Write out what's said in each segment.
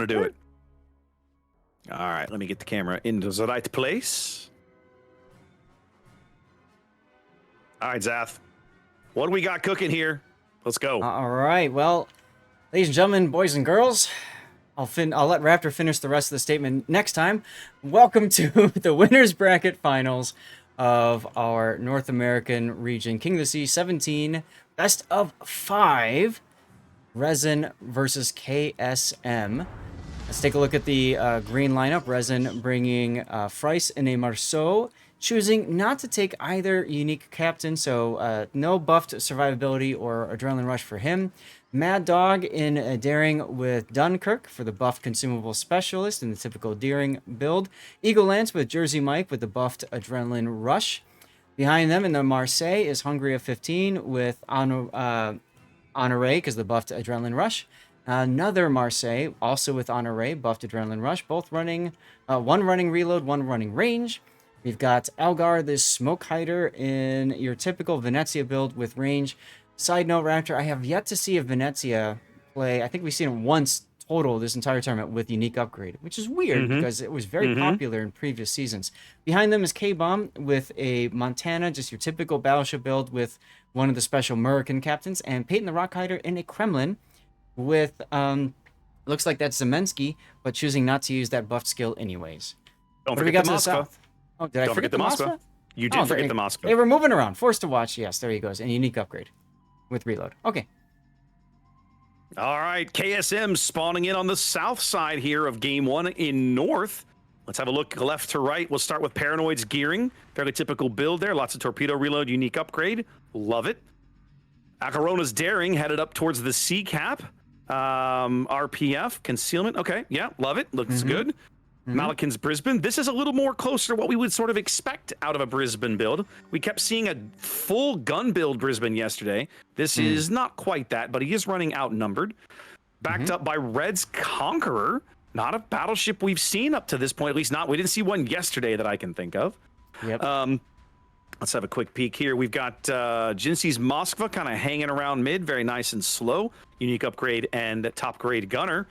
going to do it. All right, let me get the camera into the right place. All right, Zath. What do we got cooking here? Let's go. All right. Well, ladies and gentlemen, boys and girls, I'll let Raptor finish the rest of the statement next time. Welcome to the winners bracket finals of our North American region King of the Sea 17 best of 5 RESIN versus KSM. Let's take a look at the green lineup. RESIN bringing Fries NA Marceau, choosing not to take either unique captain, so no buffed survivability or adrenaline rush for him. Mad Dog in Daring with Dunkirk for the buffed consumable specialist in the typical Daring build. Eagle Lance with Jersey Mike with the buffed adrenaline rush. Behind them in the Marseille is Hungry of 15 with Honoré because the buffed adrenaline rush. Another Marseille also with Honoré, buffed adrenaline rush, both running one running reload, one running range. We've got Algar, this smoke hider in your typical Venezia build with range. Side note, Raptor, I have yet to see a Venezia play. I think we've seen it once total this entire tournament with unique upgrade, which is weird because it was very popular in previous seasons. Behind them is K-Bomb with a Montana, just your typical battleship build with one of the special American captains, and Peyton the Rock Hider in a Kremlin with, looks like that's Zemensky, but choosing not to use that buffed skill anyways. Don't forget the Moscow. Oh, did I forget the Moscow? You did forget the Moscow. They were moving around. Forced to watch. Yes, there he goes. And unique upgrade with reload. Okay. All right, KSM spawning in on the south side here of game 1 in north. Let's have a look left to right. We'll start with Paranoid's gearing. Fairly typical build there. Lots of torpedo reload, unique upgrade. Love it. Acarona's Daring headed up towards the Sea Cap. RPF, concealment. Okay, yeah, love it. Looks good. Malikin's Brisbane. This is a little more closer to what we would sort of expect out of a Brisbane build. We kept seeing a full gun build Brisbane yesterday. This is not quite that, but he is running outnumbered. Backed up by Red's Conqueror. Not a battleship we've seen up to this point, at least not. We didn't see one yesterday that I can think of. Yep. Let's have a quick peek here. We've got Jinsy's Moskva kind of hanging around mid, very nice and slow. Unique upgrade and top grade gunner.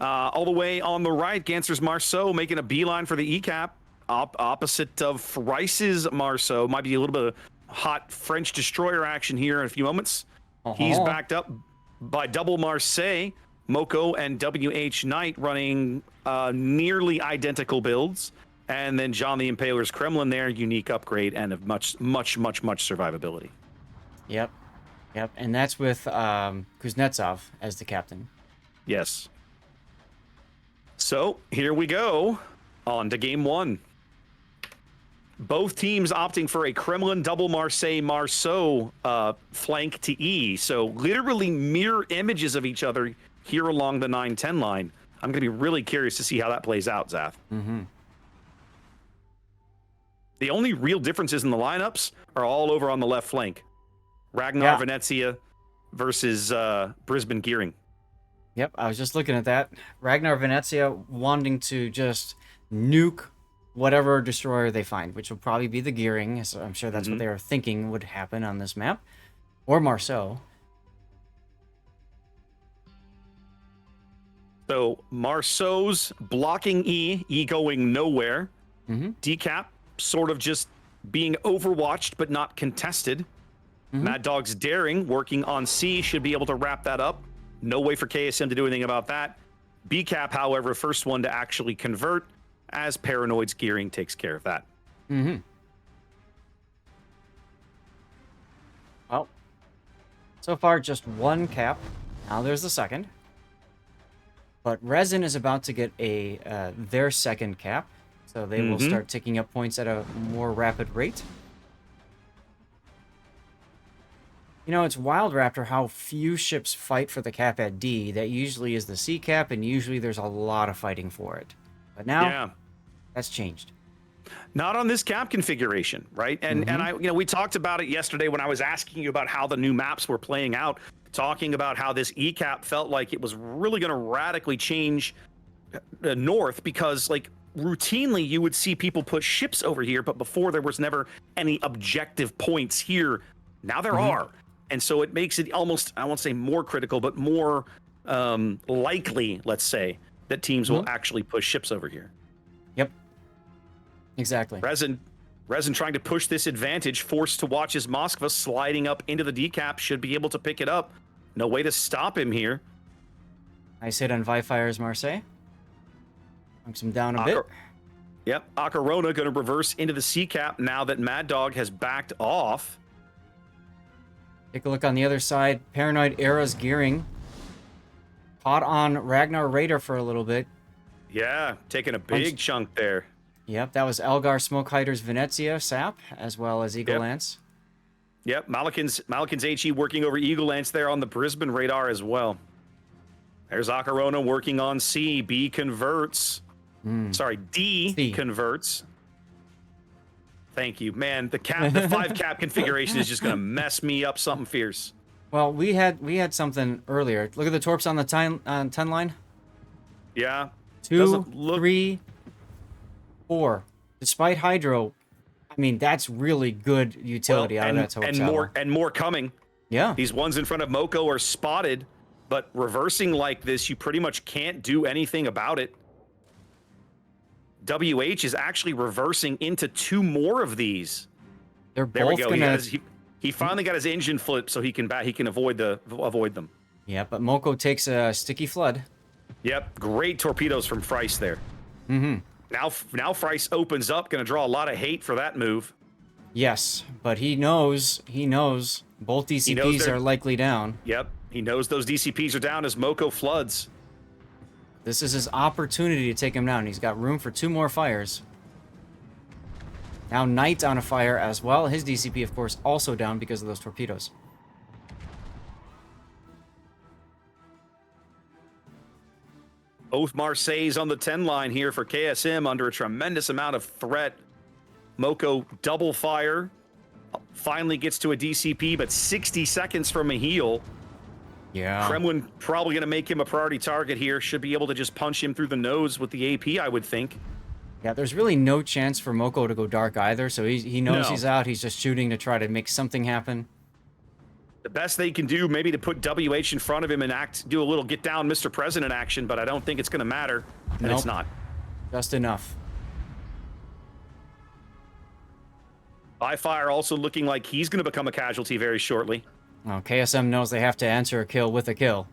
All the way on the right, Ganser's Marceau making a beeline for the ECAP. Opposite of Rice's Marceau. Might be a little bit of hot French destroyer action here in a few moments. He's backed up by double Marseille, Moko, and WH Knight running nearly identical builds. And then John the Impaler's Kremlin there, unique upgrade and of much survivability. Yep. And that's with Kuznetsov as the captain. Yes. So here we go on to game 1. Both teams opting for a Kremlin double Marseille flank to E. So literally mirror images of each other here along the 9-10 line. I'm going to be really curious to see how that plays out, Zath. The only real differences in the lineups are all over on the left flank. Ragnar Venezia versus Brisbane Gearing. Yep, I was just looking at that. Ragnar Venezia wanting to just nuke whatever destroyer they find, which will probably be the Gearing. So I'm sure that's what they were thinking would happen on this map. Or Marceau. So Marceau's blocking E going nowhere. Decap sort of just being overwatched but not contested. Mad Dog's Daring working on C should be able to wrap that up. No way for KSM to do anything about that. BCAP, however, first one to actually convert as Paranoid's Gearing takes care of that. Well, so far just one cap. Now there's the second. But RESIN is about to get their second cap. So they will start ticking up points at a more rapid rate. You know, it's wild, Raptor, how few ships fight for the cap at D. That usually is the C cap, and usually there's a lot of fighting for it. But now, that's changed. Not on this cap configuration, right? And we talked about it yesterday when I was asking you about how the new maps were playing out, talking about how this E cap felt like it was really going to radically change north because, like, routinely you would see people put ships over here, but before there was never any objective points here. Now there are. And so it makes it almost, I won't say more critical, but more likely, let's say, that teams will actually push ships over here. Yep. Exactly. Resin trying to push this advantage, forced to watch as Moskva sliding up into the decap, should be able to pick it up. No way to stop him here. Nice hit on Vifire's Marseille. Knocks him down a bit. Yep, Akarona going to reverse into the sea cap now that Mad Dog has backed off. Take a look on the other side. Paranoid Era's gearing. Caught on Ragnar Raider for a little bit. Yeah, taking a big chunk there. Yep, that was Elgar Smokehider's Venezia Sap, as well as Eagle Lance. Yep, Malikan's HE working over Eagle Lance there on the Brisbane radar as well. There's Akarona working on C. B converts. Sorry, D converts. Thank you, man. The 5 cap configuration is just going to mess me up something fierce. Well, we had something earlier. Look at the torps on the 10 line. Yeah. 2, 3, 4. Despite Hydro, I mean, that's really good utility out of that torp. And more coming. Yeah. These ones in front of Moko are spotted, but reversing like this, you pretty much can't do anything about it. WH is actually reversing into 2 more of these. There we go. He finally got his engine flipped, so he can avoid them. Yeah, but Moko takes a sticky flood. Yep, great torpedoes from Frice there. Now Frice opens up, going to draw a lot of hate for that move. Yes, but he knows both DCPs are likely down. Yep, he knows those DCPs are down as Moko floods. This is his opportunity to take him down. He's got room for 2 more fires. Now Knight on a fire as well. His DCP, of course, also down because of those torpedoes. Both Marseilles on the 10 line here for KSM under a tremendous amount of threat. Moko double fire. Finally gets to a DCP, but 60 seconds from a heal. Yeah. Kremlin probably going to make him a priority target here. Should be able to just punch him through the nose with the AP, I would think. Yeah, there's really no chance for Moko to go dark either, so he knows he's out. He's just shooting to try to make something happen. The best they can do, maybe to put WH in front of him and do a little get down Mr. President action, but I don't think it's going to matter, and it's not. Just enough. Fire also looking like he's going to become a casualty very shortly. Well, KSM knows they have to answer a kill with a kill.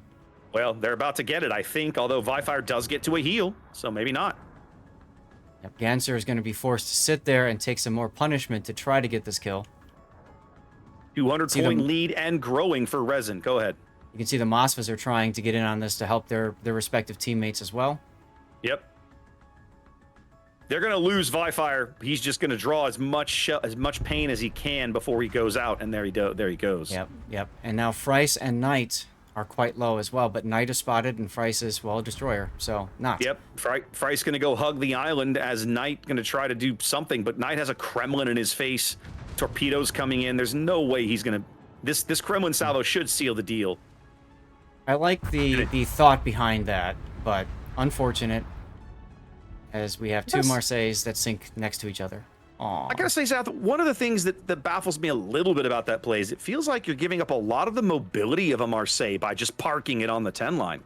Well, they're about to get it, I think, although Fire does get to a heal, so maybe not. Yep, Ganser is going to be forced to sit there and take some more punishment to try to get this kill. 200-point lead and growing for Resin. Go ahead. You can see the Moskvas are trying to get in on this to help their respective teammates as well. Yep. They're going to lose Fire. He's just going to draw as much pain as he can before he goes out, and there he goes. Yep. And now Frice and Knight are quite low as well, but Knight is spotted and Frice is, well, Destroyer, so not. Yep, Frice going to go hug the island as Knight going to try to do something, but Knight has a Kremlin in his face. Torpedoes coming in. There's no way he's going to... This Kremlin salvo should seal the deal. I like the thought behind that, but unfortunate, as we have 2 Marseilles that sink next to each other. Aww. I gotta say, South, one of the things that baffles me a little bit about that play is it feels like you're giving up a lot of the mobility of a Marseille by just parking it on the 10 line.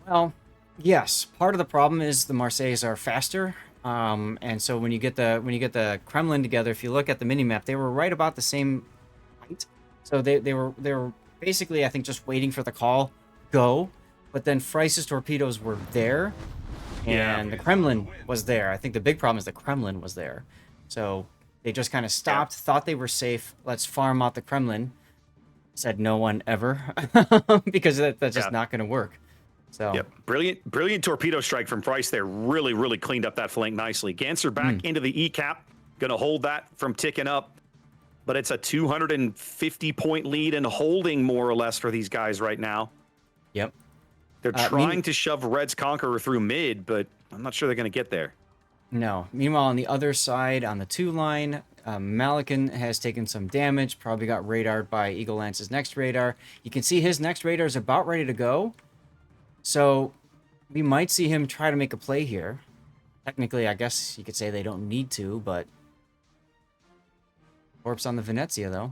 Well, yes. Part of the problem is the Marseilles are faster, and so when you get the Kremlin together, if you look at the minimap, they were right about the same height. So they were basically, I think, just waiting for the call, go. But then Frice's torpedoes were there, and the Kremlin was there. I think the big problem is the Kremlin was there. So they just kind of stopped, thought they were safe. Let's farm out the Kremlin. Said no one ever, because that's just not going to work. So brilliant torpedo strike from Frice there. Really cleaned up that flank nicely. Ganser back into the ECAP, going to hold that from ticking up. But it's a 250-point lead and holding more or less for these guys right now. Yep. They're trying to shove Red's Conqueror through mid, but I'm not sure they're going to get there. No. Meanwhile, on the other side, on the 2 line, Malikan has taken some damage, probably got radared by Eagle Lance's next radar. You can see his next radar is about ready to go. So we might see him try to make a play here. Technically, I guess you could say they don't need to, but... Corpse on the Venezia, though.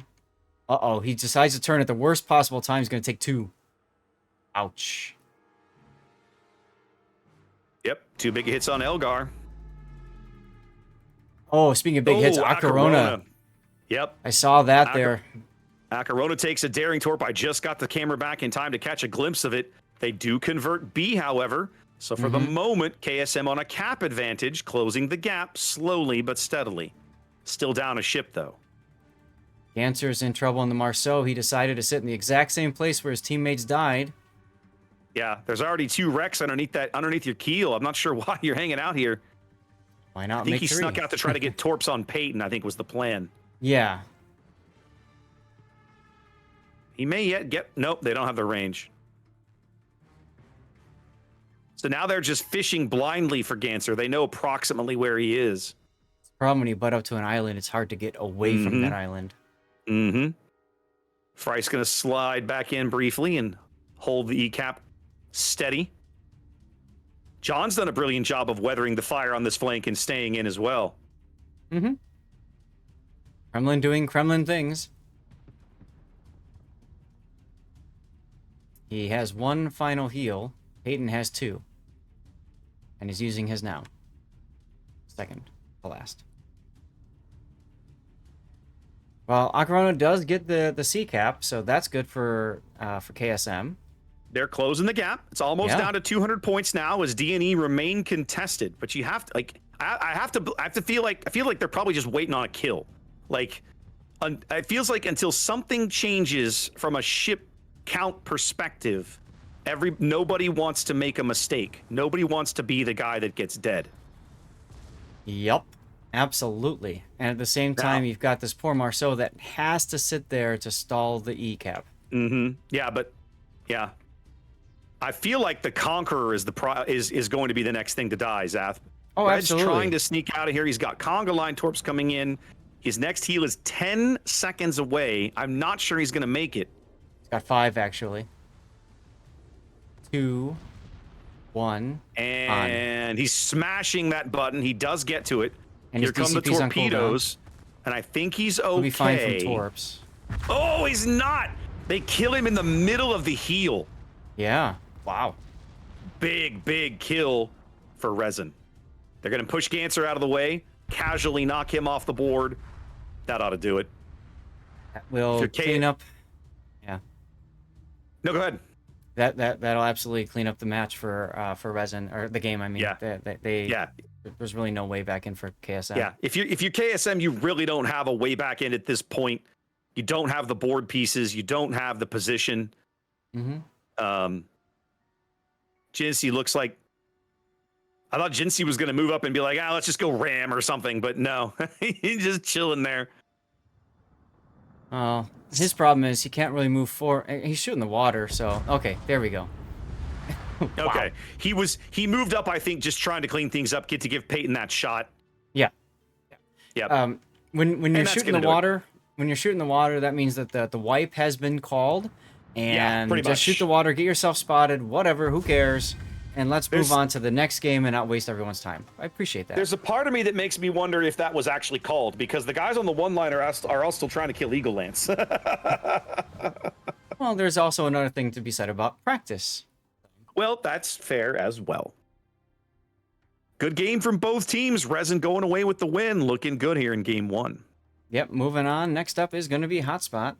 Uh-oh, he decides to turn at the worst possible time. He's going to take 2. Ouch. Yep, 2 big hits on Elgar. Oh, speaking of big hits, Acarona. Yep. I saw that there. Acarona takes a daring torp. I just got the camera back in time to catch a glimpse of it. They do convert B, however. So for the moment, KSM on a cap advantage, closing the gap slowly but steadily. Still down a ship, though. Ganser's in trouble in the Marceau. He decided to sit in the exact same place where his teammates died. Yeah, there's already 2 wrecks underneath your keel. I'm not sure why you're hanging out here. Why not I think make he 3? snuck out to try to get torps on Peyton, I think was the plan. Yeah. He may yet get... Nope, they don't have the range. So now they're just fishing blindly for Ganser. They know approximately where he is. The problem when you butt up to an island, it's hard to get away from that island. Fry's going to slide back in briefly and hold the E-cap steady. John's done a brilliant job of weathering the fire on this flank and staying in as well. Kremlin doing Kremlin things. He has 1 final heal. Peyton has 2. And he's using his now. Second to last. Well, Acarona does get the C cap, so that's good for KSM. They're closing the gap. It's almost down to 200 points now as D&E remain contested. But you have to, like, I have to feel like they're probably just waiting on a kill. Like, it feels like until something changes from a ship count perspective, nobody wants to make a mistake. Nobody wants to be the guy that gets dead. Yup, absolutely. And at the same time, you've got this poor Marceau that has to sit there to stall the E cap. Yeah, but yeah, I feel like the Conqueror is going to be the next thing to die, Zath. Oh, Red's absolutely. trying to sneak out of here. He's got conga line torps coming in. His next heal is 10 seconds away. I'm not sure he's going to make it. He's got 5 actually. 2, 1, and he's smashing that button. He does get to it. And here come the DCP's on torpedoes, and I think he's okay. He'll be fine from torps. Oh, he's not. They kill him in the middle of the heal. Yeah. Wow. Big kill for RESIN. They're going to push Ganser out of the way, casually knock him off the board. That ought to do it. We'll clean up. Yeah. No, go ahead. That'll absolutely clean up the match for RESIN, or the game. I mean, there's really no way back in for KSM. Yeah, if you're KSM, you really don't have a way back in at this point. You don't have the board pieces. You don't have the position. Jinsey looks like... I thought Jinsey was going to move up and be like, let's just go ram or something, but no. He's just chilling there. Oh, his problem is he can't really move forward. He's shooting the water, so... Okay, there we go. Wow. Okay. He moved up, I think, just trying to clean things up, to give Peyton that shot. Yeah. Yeah. When you're shooting the water... When you're shooting the water, that means that the wipe has been called. And just shoot the water, get yourself spotted, whatever, who cares? And let's move on to the next game and not waste everyone's time. I appreciate that. There's a part of me that makes me wonder if that was actually called, because the guys on the one line are all still trying to kill Eagle Lance. Well, there's also another thing to be said about practice. Well, that's fair as well. Good game from both teams. RESIN going away with the win. Looking good here in game 1. Yep, moving on. Next up is going to be Hotspot.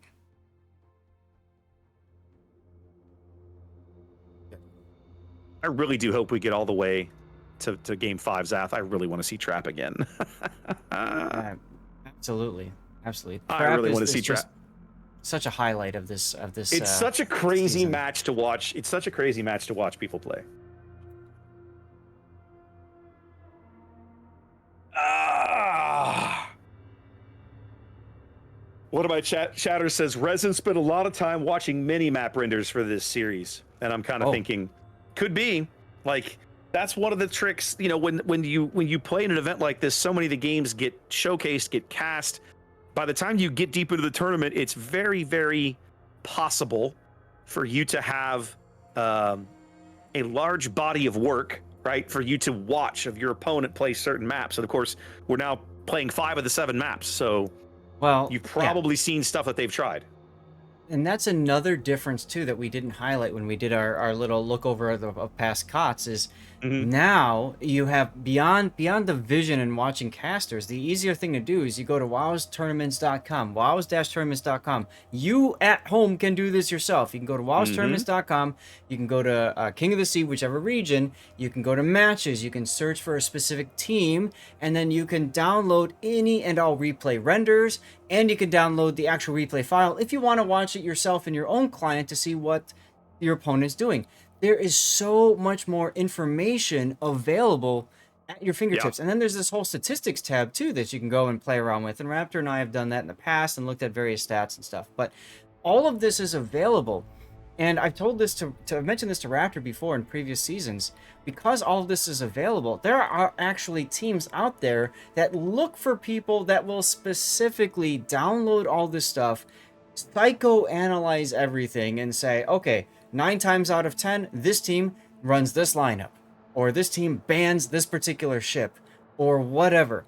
I really do hope we get all the way to game 5, Zath. I really want to see Trap again. Absolutely. Trap I really want to see Trap. Such a highlight of this. It's such a crazy match to watch. It's such a crazy match to watch people play. One of my chatters says, RESIN spent a lot of time watching mini-map renders for this series. And I'm kind of thinking, could be. Like, that's one of the tricks, when you play in an event like this, so many of the games get showcased, get cast. By the time you get deep into the tournament, it's very, very possible for you to have a large body of work, right, for you to watch of your opponent play certain maps. And of course, we're now playing 5 of the 7 maps, so you've probably seen stuff that they've tried. And that's another difference too that we didn't highlight when we did our little look over of past COTS is Now you have beyond the vision and watching casters, the easier thing to do is you go to wowstournaments.com, wows-tournaments.com. You at home can do this yourself. You can go to wowstournaments.com, you can go to King of the Sea, whichever region, you can go to matches, you can search for a specific team, and then you can download any and all replay renders, and you can download the actual replay file if you want to watch it yourself in your own client to see what your opponent's doing. There is so much more information available at your fingertips. And then there's this whole statistics tab too that you can go and play around with. And Raptor and I have done that in the past and looked at various stats and stuff. But all of this is available. And I've told this I've mentioned this to Raptor before in previous seasons. Because all of this is available, there are actually teams out there that look for people that will specifically download all this stuff, psychoanalyze everything, and say, okay, 9 times out of 10, this team runs this lineup, or this team bans this particular ship, or whatever.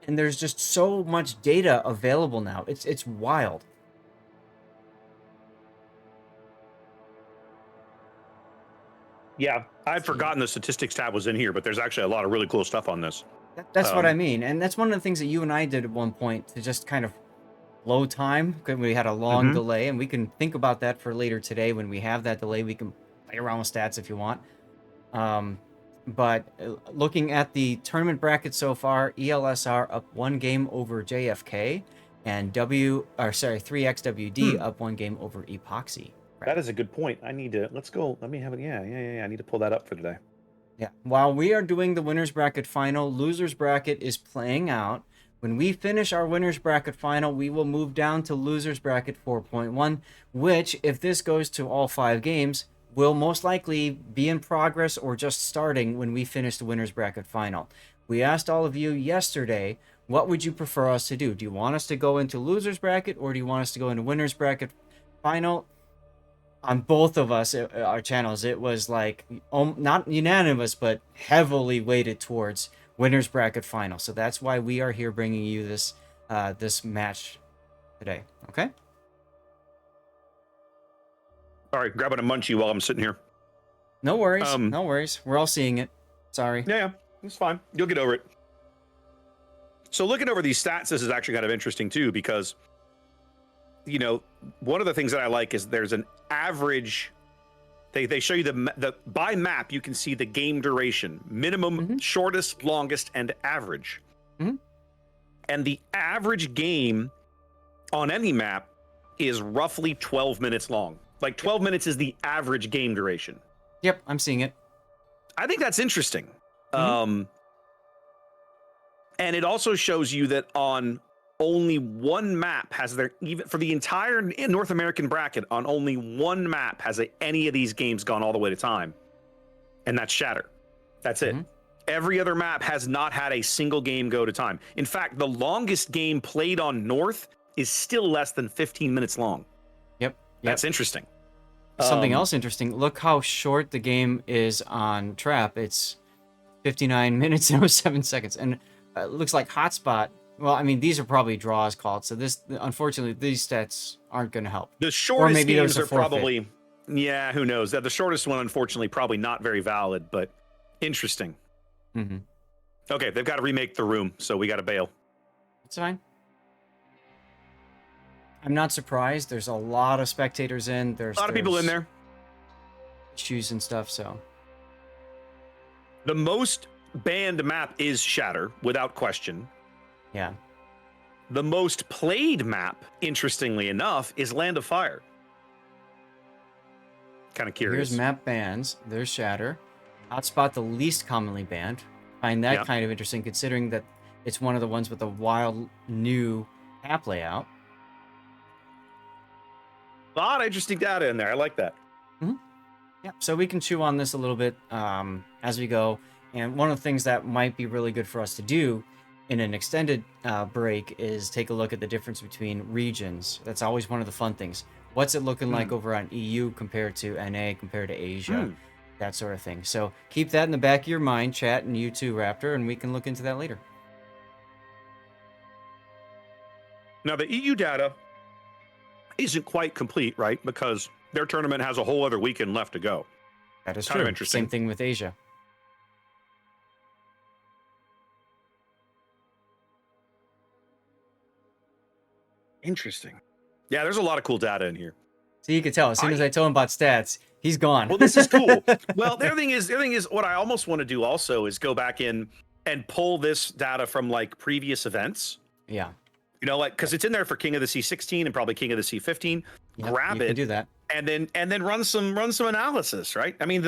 And there's just so much data available now. It's wild. Yeah, I'd forgotten the statistics tab was in here, but there's actually a lot of really cool stuff on this. That's what I mean. And that's one of the things that you and I did at one point to just kind of low time, because we had a long delay, and we can think about that for later today. When we have that delay, we can play around with stats if you want. But looking at the tournament bracket so far, ELSR up 1 game over JFK, and 3XWD up 1 game over Epoxy. Right. That is a good point. I need to, let's go. Let me have it. Yeah. I need to pull that up for today. Yeah. While we are doing the winners bracket final, losers bracket is playing out. When we finish our winners bracket final, we will move down to losers bracket 4.1, which, if this goes to all 5 games, will most likely be in progress or just starting when we finish the winners bracket final. We asked all of you yesterday, what would you prefer us to do? Do you want us to go into losers bracket, or do you want us to go into winners bracket final? On both of us, our channels, it was like not unanimous, but heavily weighted towards winners bracket final. So that's why we are here bringing you this this match today. Okay. Sorry, grabbing a munchie while I'm sitting here. No worries. No worries. We're all seeing it. Sorry. Yeah, it's fine. You'll get over it. So looking over these stats, this is actually kind of interesting too, because, you know, one of the things that I like is there's an average. They show you the by map, you can see the game duration, minimum, shortest, longest, and average. And the average game on any map is roughly 12 minutes long. Like 12 minutes is the average game duration. Yep, I'm seeing it. I think that's interesting. And it also shows you that on only one map has there, even for the entire North American bracket, on only one map has any of these games gone all the way to time. And that's Shatter. That's it. Every other map has not had a single game go to time. In fact, the longest game played on North is still less than 15 minutes long. Yep. That's interesting. Something else interesting. Look how short the game is on Trap. It's 59 minutes and 07 seconds. And it looks like Hotspot. Well, I mean, these are probably draws called. So this, unfortunately, these stats aren't going to help. The shortest games are probably, yeah, who knows? The shortest one, unfortunately, probably not very valid, but interesting. Okay, they've got to remake the room, so we got to bail. It's fine. I'm not surprised. There's a lot of spectators in. There's a lot of people in there. Issues and stuff, so. The most banned map is Shatter, without question. Yeah. The most played map, interestingly enough, is Land of Fire. Kind of curious. Here's map bans. There's Shatter. Hotspot, the least commonly banned. Find that kind of interesting, considering that it's one of the ones with a wild new map layout. A lot of interesting data in there. I like that. Yeah, so we can chew on this a little bit as we go. And one of the things that might be really good for us to do in an extended break is take a look at the difference between regions. That's always one of the fun things. What's it looking like over on EU compared to NA, compared to Asia, that sort of thing. So keep that in the back of your mind, chat, and you too, Raptor, and we can look into that later. Now, the EU data isn't quite complete, right? Because their tournament has a whole other weekend left to go. That is kind true. of interesting. Same thing with Asia. Interesting. Yeah, there's a lot of cool data in here. So you could tell as soon as I told him about stats, he's gone. Well, this is cool. Well, the other thing is what I almost want to do also is go back in and pull this data from like previous events. Yeah. You know, like because it's in there for King of the Sea 16 and probably King of the Sea 15. Yep, Grab you it, can do that, and then run some analysis, right? I mean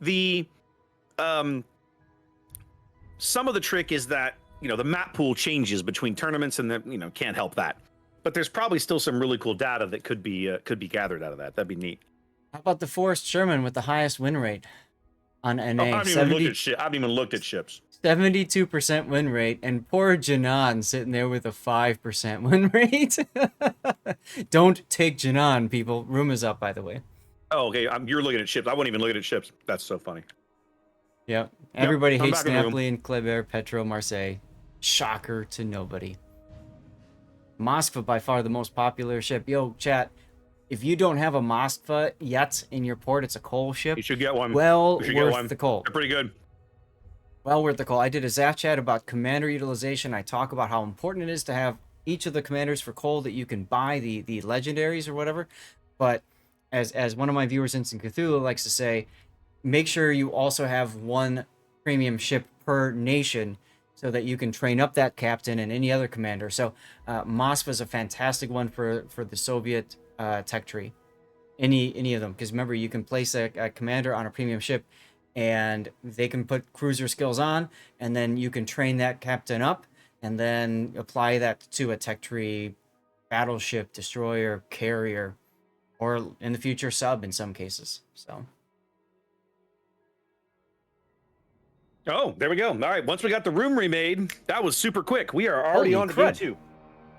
the some of the trick is that the map pool changes between tournaments and can't help that. But there's probably still some really cool data that could be gathered out of that. That'd be neat. How about the Forrest Sherman with the highest win rate on NA? I haven't even looked at shit. I haven't even looked at ships. 72% win rate, and poor Janan sitting there with a 5% win rate. Don't take Janan, people. Room is up, by the way. Oh, okay. You're looking at ships. I wasn't even looking at ships. That's so funny. Yep. Everybody I'm hates back in the room. Napoli and Kleber, Petro, Marseille. Shocker to nobody. Moskva, by far the most popular ship. Yo, chat, if you don't have a Moskva yet in your port, it's a coal ship. You should get one. Well You should get worth one. the coal. They're pretty good. Well worth the call. I did a Zap chat about commander utilization. I talk about how important it is to have each of the commanders for coal that you can buy, the legendaries or whatever. But as one of my viewers, Instant Cthulhu, likes to say, make sure you also have one premium ship per nation so that you can train up that captain and any other commander. So Moskva is a fantastic one for the Soviet tech tree. Any of them, because remember, you can place a commander on a premium ship and they can put cruiser skills on, and then you can train that captain up and then apply that to a tech tree battleship, destroyer, carrier, or in the future sub in some cases. So Oh, there we go. All right. Once we got the room remade, that was super quick. We are already Holy on to crud. day 2.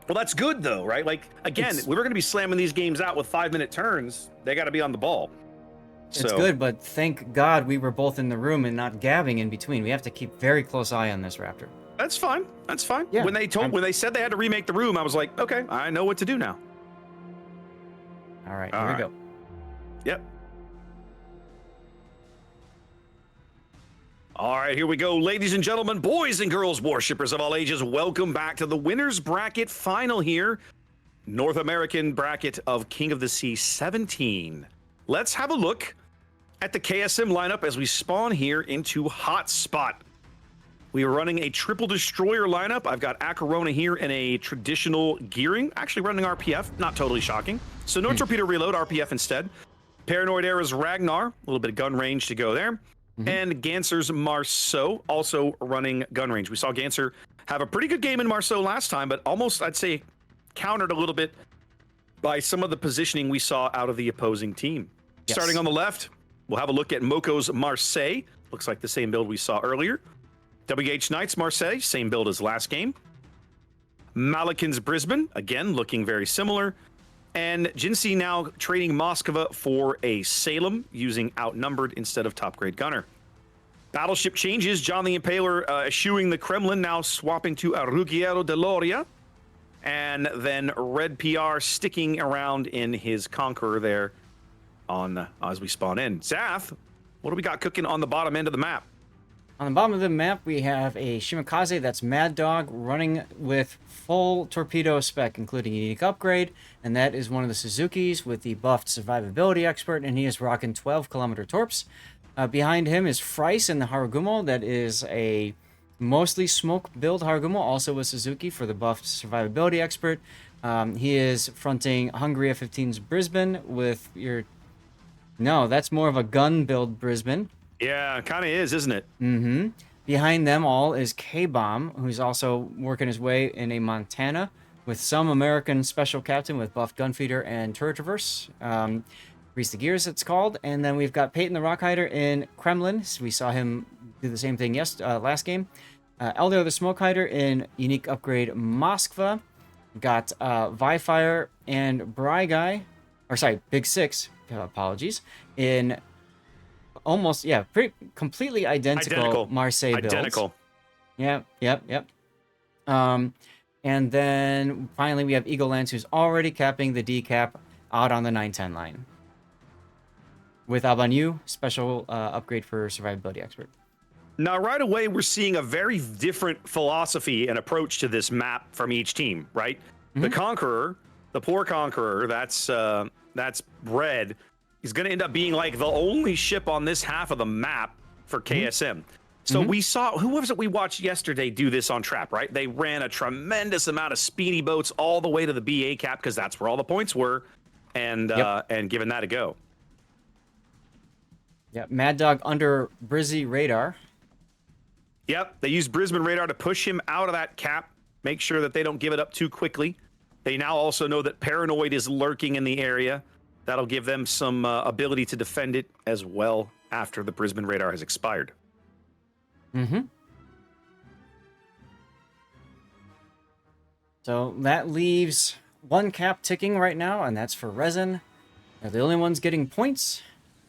Well, that's good though, right? Like again, we were going to be slamming these games out with 5-minute turns. They got to be on the ball. it's good, but thank God we were both in the room and not gabbing in between. We have to keep very close eye on this, Raptor. That's fine. That's fine. Yeah, when they said they had to remake the room, I was like, okay, I know what to do now. All right, All here we right. go. Yep. All right, here we go. Ladies and gentlemen, boys and girls, worshippers of all ages, welcome back to the winners bracket final here. North American bracket of King of the Sea 17. Let's have a look at the KSM lineup as we spawn here into Hotspot. We are running a triple destroyer lineup. I've got Acarona here in a traditional gearing, actually running RPF, not totally shocking. So no torpedo reload, RPF instead. Paranoid Era's Ragnar, a little bit of gun range to go there. And Ganser's Marceau, also running gun range. We saw Ganser have a pretty good game in Marceau last time, but almost, I'd say, countered a little bit by some of the positioning we saw out of the opposing team. Yes. Starting on the left, we'll have a look at Moko's Marseille. Looks like the same build we saw earlier. WH Knights Marseille, same build as last game. Malikin's Brisbane, again, looking very similar. And Jinsey now trading Moskva for a Salem, using outnumbered instead of top grade gunner. Battleship changes. John the Impaler eschewing the Kremlin, now swapping to a Ruggiero de Loria. And then Red PR sticking around in his Conqueror there on as we spawn in. Zath, what do we got cooking on the bottom end of the map? On the bottom of the map, we have a Shimakaze that's Mad Dog running with full torpedo spec, including a unique upgrade, and that is one of the Suzukis with the buffed survivability expert, and he is rocking 12-kilometer torps. Behind him is Freiss in the Harugumo, that is a mostly smoke build Harugumo, also with Suzuki for the buffed survivability expert. He is fronting Hungary F-15's Brisbane with your... No, that's more of a gun build Brisbane. Yeah, kind of is, isn't it? Mm-hmm. Behind them all is K-Bomb, who's also working his way in a Montana with some American special captain with buffed gunfeeder and turret traverse. Grease the Gears, it's called. And then we've got Peyton the Rockhider in Kremlin. So we saw him do the same thing last game. Eldar the Smokehider in unique upgrade Moskva. Got Vifire and Bry Big Six, apologies, in almost, completely identical Marseille builds. Identical. Yep. And then finally we have Eagle Lance, who's already capping the decap out on the 910 line. With Abanyu, special upgrade for survivability expert. Now, right away, we're seeing a very different philosophy and approach to this map from each team, right? The Conqueror the poor Conqueror, that's Red, is going to end up being like the only ship on this half of the map for KSM. So we saw, who was it we watched yesterday do this on Trap, right? They ran a tremendous amount of speedy boats all the way to the BA cap because that's where all the points were, and giving that a go. Yeah, Mad Dog under Brizzy radar. Yep, they used Brisbane radar to push him out of that cap, make sure that they don't give it up too quickly. They now also know that Paranoid is lurking in the area. That'll give them some ability to defend it as well after the Brisbane radar has expired. So that leaves one cap ticking right now, and that's for RESIN. They're the only ones getting points.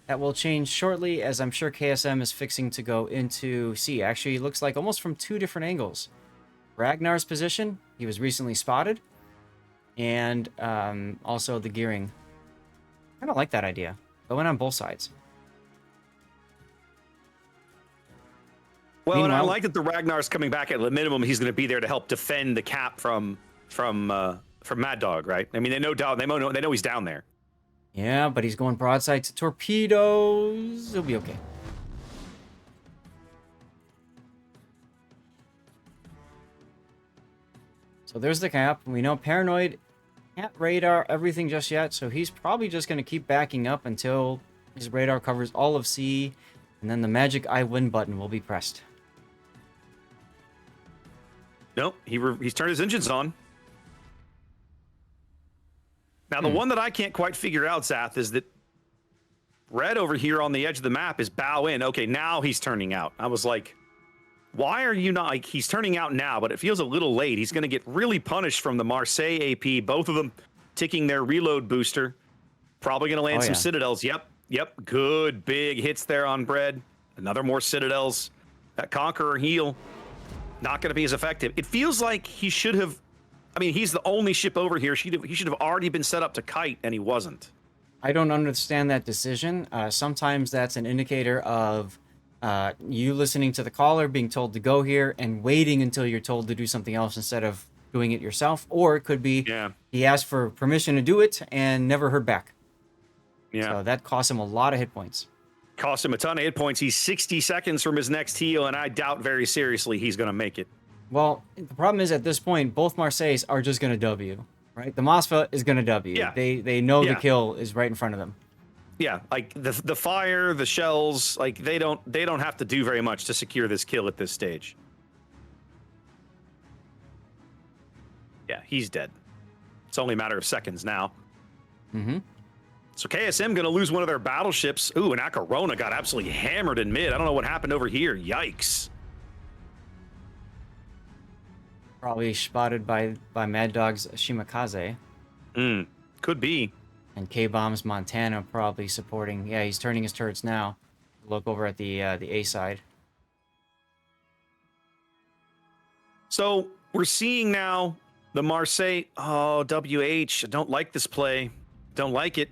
That will change shortly, as I'm sure KSM is fixing to go into C. Actually, it looks like almost from two different angles. Ragnar's position, he was recently spotted, and also the gearing. I don't like that idea. Go in on both sides. Well, and I like that the Ragnar's coming back. At the minimum, he's going to be there to help defend the cap from Mad Dog, right? I mean, they know he's down there. Yeah, but he's going broadside to torpedoes. He'll be okay. So there's the cap. We know Paranoid can't radar everything just yet, so he's probably just going to keep backing up until his radar covers all of C, and then the magic I win button will be pressed. Nope, he's turned his engines on. Now, the one that I can't quite figure out, Zath, is that Red over here on the edge of the map is bow in. Okay, now he's turning out. I was like, why are you not, like, he's turning out now, but it feels a little late. He's going to get really punished from the Marseille AP, both of them ticking their reload booster. Probably going to land some Citadels. Yep, good big hits there on Bread. Another more Citadels. That Conqueror heal, not going to be as effective. It feels like he should have, I mean, he's the only ship over here. He should have already been set up to kite, and he wasn't. I don't understand that decision. Sometimes that's an indicator of you listening to the caller, being told to go here, and waiting until you're told to do something else instead of doing it yourself. Or it could be he asked for permission to do it and never heard back. Yeah. So that cost him a lot of hit points. Cost him a ton of hit points. He's 60 seconds from his next heal, and I doubt very seriously he's going to make it. Well, the problem is at this point, both Marseilles are just going to W, right? The Mosfa is going to W. Yeah. They know the kill is right in front of them. Yeah, like the fire, the shells, like they don't have to do very much to secure this kill at this stage. Yeah, he's dead. It's only a matter of seconds now. So KSM going to lose one of their battleships. Ooh, and Acarona got absolutely hammered in mid. I don't know what happened over here. Yikes. Probably spotted by Mad Dog's Shimakaze. Could be. And K-Bomb's Montana probably supporting. Yeah, he's turning his turrets now. Look over at the A side. So we're seeing now the Marseille. Oh, WH. I don't like this play. Don't like it.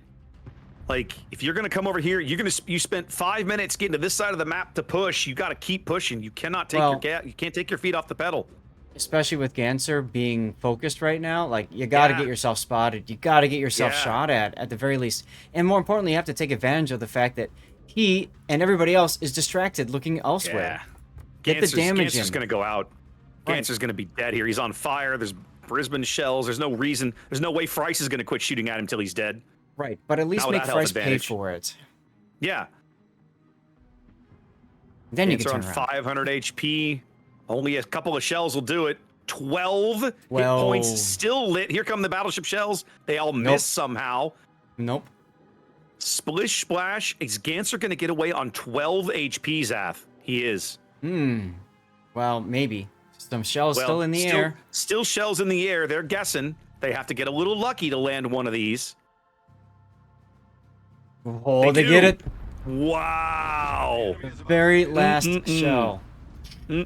Like, if you're going to come over here, you spent 5 minutes getting to this side of the map to push. You got to keep pushing. You cannot take you can't take your feet off the pedal. Especially with Ganser being focused right now, like, you got to get yourself spotted. You got to get yourself shot at the very least. And more importantly, you have to take advantage of the fact that he and everybody else is distracted looking elsewhere. Get the damage in. Ganser's going to go out. Ganser's going to be dead here. He's on fire. There's Brisbane shells. There's no reason. There's no way Frice is going to quit shooting at him until he's dead. Right, but at least make Frice pay for it. Yeah. Then you can turn on around. 500 HP. Only a couple of shells will do it. 12 hit points still lit. Here come the battleship shells. They all miss somehow. Nope. Splish Splash. Is Ganser going to get away on 12 HP, Zath? He is. Well, maybe. Some shells still in the air. Still shells in the air. They're guessing. They have to get a little lucky to land one of these. Oh, they get it. Wow. The very last shell. But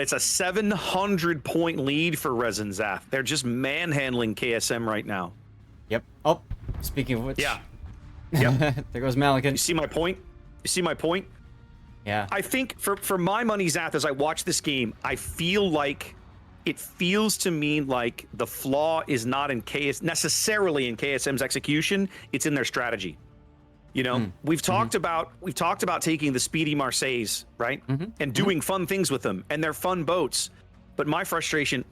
it's a 700-point lead for RESIN, Zath. They're just manhandling KSM right now. Yep. Oh, speaking of which. Yeah. Yep. There goes Malikan. You see my point? You see my point? Yeah. I think for my money, Zath, as I watch this game, I feel like it feels to me like the flaw is not in necessarily in KSM's execution. It's in their strategy. You know, we've talked about taking the speedy Marseilles, right, and doing fun things with them, and they're fun boats. But my frustration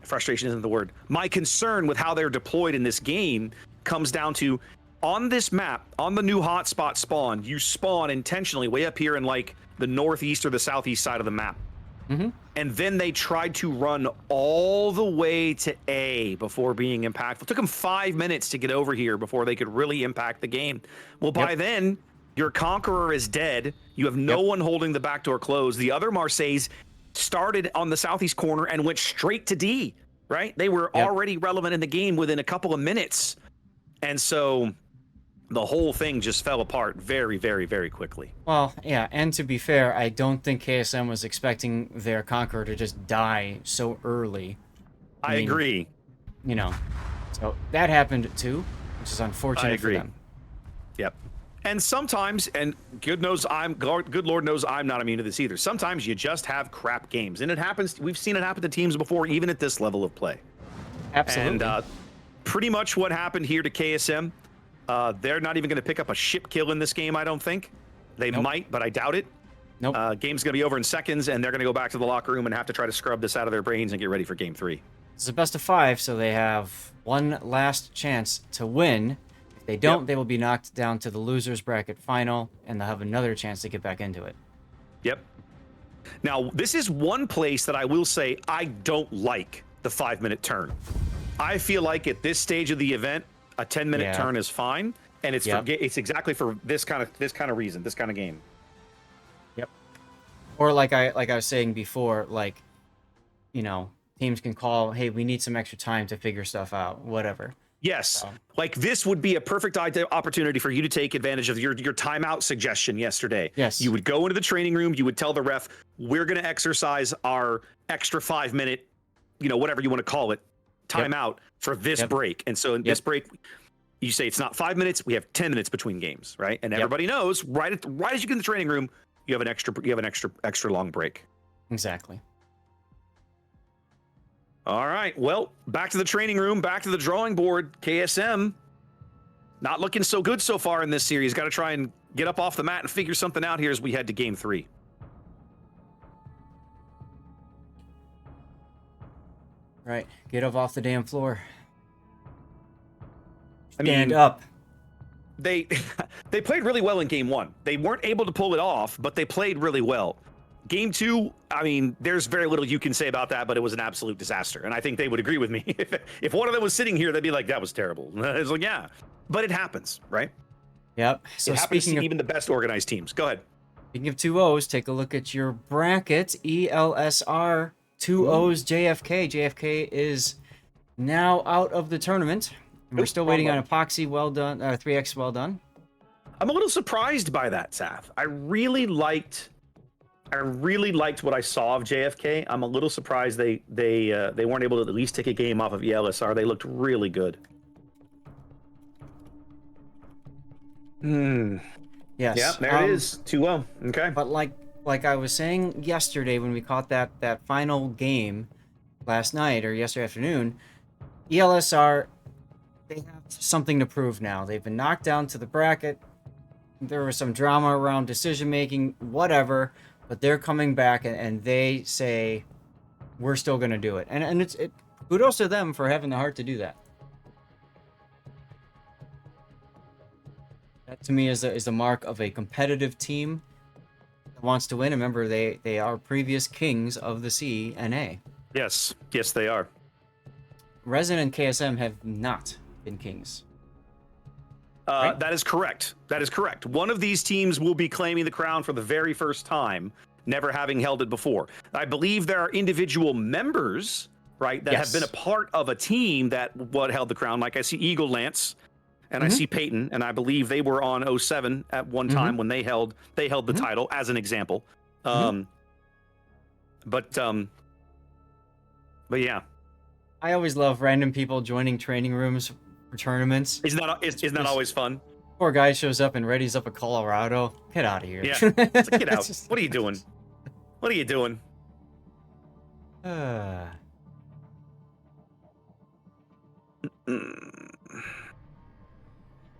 isn't the word. My concern with how they're deployed in this game comes down to, on this map, on the new hotspot spawn, you spawn intentionally way up here in like the northeast or the southeast side of the map. And then they tried to run all the way to A before being impactful. It took them 5 minutes to get over here before they could really impact the game. Well, by then, your Conqueror is dead. You have no one holding the back door closed. The other Marseilles started on the southeast corner and went straight to D, right? They were already relevant in the game within a couple of minutes. And so the whole thing just fell apart very, very, very quickly. Well, yeah, and to be fair, I don't think KSM was expecting their Conqueror to just die so early. I mean, agree. You know, so that happened too, which is unfortunate for them. Yep. And sometimes, and good Lord knows I'm not immune to this either. Sometimes you just have crap games, and it happens. We've seen it happen to teams before, even at this level of play. Absolutely. And pretty much what happened here to KSM. They're not even going to pick up a ship kill in this game, I don't think. They might, but I doubt it. Game's going to be over in seconds, and they're going to go back to the locker room and have to try to scrub this out of their brains and get ready for Game 3. It's a best of 5, so they have one last chance to win. If they don't, they will be knocked down to the losers bracket final, and they'll have another chance to get back into it. Yep. Now, this is one place that I will say I don't like the 5-minute turn. I feel like at this stage of the event, a 10-minute turn is fine, and it's it's exactly for this kind of reason, this kind of game. Yep. Or like I was saying before, like, you know, teams can call, hey, we need some extra time to figure stuff out, whatever. Yes, like this would be a perfect opportunity for you to take advantage of your timeout suggestion yesterday. Yes. You would go into the training room, you would tell the ref, we're going to exercise our extra 5-minute, you know, whatever you want to call it, timeout for this break. And so in this break, you say it's not 5 minutes, we have 10 minutes between games, right? And everybody knows right as you get in the training room, you have an extra long break. Exactly. All right. Well, back to the training room, back to the drawing board. KSM not looking so good so far in this series. Got to try and get up off the mat and figure something out here as we head to Game 3. Right. Get up off the damn floor. Stand up. They played really well in Game 1. They weren't able to pull it off, but they played really well. Game 2, I mean, there's very little you can say about that, but it was an absolute disaster. And I think they would agree with me. If one of them was sitting here, they'd be like, that was terrible. It's like, yeah. But it happens, right? Yep. So it happens to even the best organized teams. Go ahead. Speaking of 2-0s, take a look at your bracket. ELSR 2-0s JFK. JFK is now out of the tournament. We're still waiting on Epoxy. Well done. 3X well done. I'm a little surprised by that, Saf. I really liked what I saw of JFK. I'm a little surprised they weren't able to at least take a game off of ELSR. They looked really good. Yes. Yeah, there it is. 2-0. Okay. But like I was saying yesterday when we caught that final game last night or yesterday afternoon, ELSR, they have something to prove now. They've been knocked down to the bracket. There was some drama around decision making, whatever, but they're coming back and they say we're still going to do it. And it's kudos to them for having the heart to do that. That to me is the mark of a competitive team that wants to win. Remember, they are previous kings of the Sea NA. Yes, they are. RESIN and KSM have not been kings. Right? That is correct. One of these teams will be claiming the crown for the very first time, never having held it before. I believe there are individual members, right, that have been a part of a team that held the crown. Like I see Eagle Lance, and I see Peyton, and I believe they were on 07 at one time when they held the title, as an example. But yeah. I always love random people joining training rooms for tournaments. Isn't that always fun? Poor guy shows up and readies up a Colorado. Get out of here. Yeah. It's like, get out. What are you doing? What are you doing?